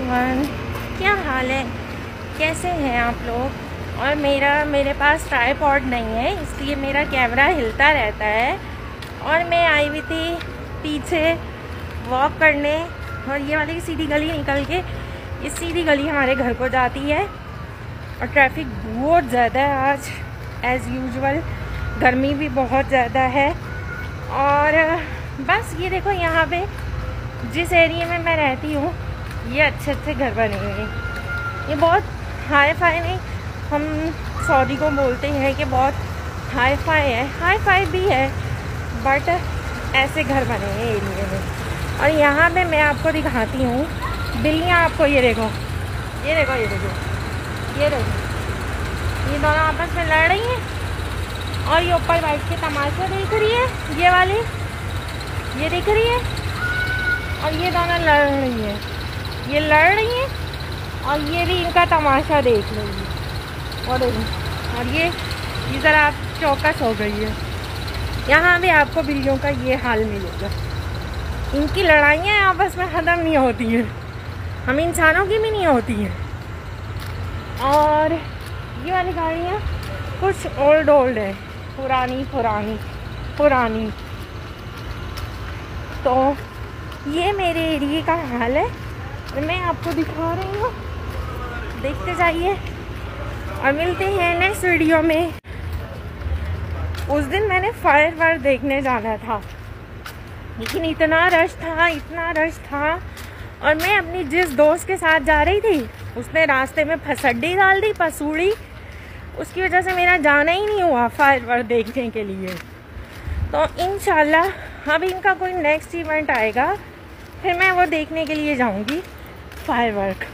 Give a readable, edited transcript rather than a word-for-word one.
Everyone, क्या हाल है, कैसे हैं आप लोग। और मेरे पास ट्राइपॉड नहीं है, इसलिए मेरा कैमरा हिलता रहता है। और मैं आई हुई थी पीछे वॉक करने, और ये वाली सीधी गली निकल के ये सीधी गली हमारे घर को जाती है। और ट्रैफिक बहुत ज़्यादा है आज, एज़ यूजुअल। गर्मी भी बहुत ज़्यादा है। और बस ये देखो, यहाँ पे जिस एरिया में मैं रहती हूँ ये अच्छे अच्छे घर बने हुए हैं। ये बहुत हाई फाई नहीं, हम सऊदी को बोलते हैं कि बहुत हाई फाई है, हाई फाई भी है, बट ऐसे घर बने हैं एरिया में। और यहाँ पे मैं आपको दिखाती हूँ बिल्लियाँ। आपको ये देखो, ये देखो, ये देखो, ये देखो, ये दोनों आपस में लड़ रही हैं। और ये ऊपर बैठ के तमाशा देख रही है, ये वाली ये दिख रही है। और ये दोनों लड़ रही है, ये लड़ रही है, और ये भी इनका तमाशा देख रही है। और ये ज़रा चौकस हो गई है। यहाँ भी आपको बिल्लियों का ये हाल मिलेगा। इनकी लड़ाइयाँ आपस में ख़त्म नहीं होती हैं, हम इंसानों की भी नहीं होती हैं। और ये वाली गाड़ियाँ कुछ ओल्ड है, पुरानी। तो ये मेरे एरिया का हाल है और मैं आपको दिखा रही हूँ, देखते जाइए। और मिलते हैं नेक्स्ट वीडियो में। उस दिन मैंने फायर देखने जाना था, लेकिन इतना रश था। और मैं अपनी जिस दोस्त के साथ जा रही थी उसने रास्ते में फसड्डी डाल दी, पसूड़ी। उसकी वजह से मेरा जाना ही नहीं हुआ फायर देखने के लिए। तो इंशाल्लाह अब इनका कोई नेक्स्ट इवेंट आएगा, फिर मैं वो देखने के लिए जाऊंगी फायरवर्क।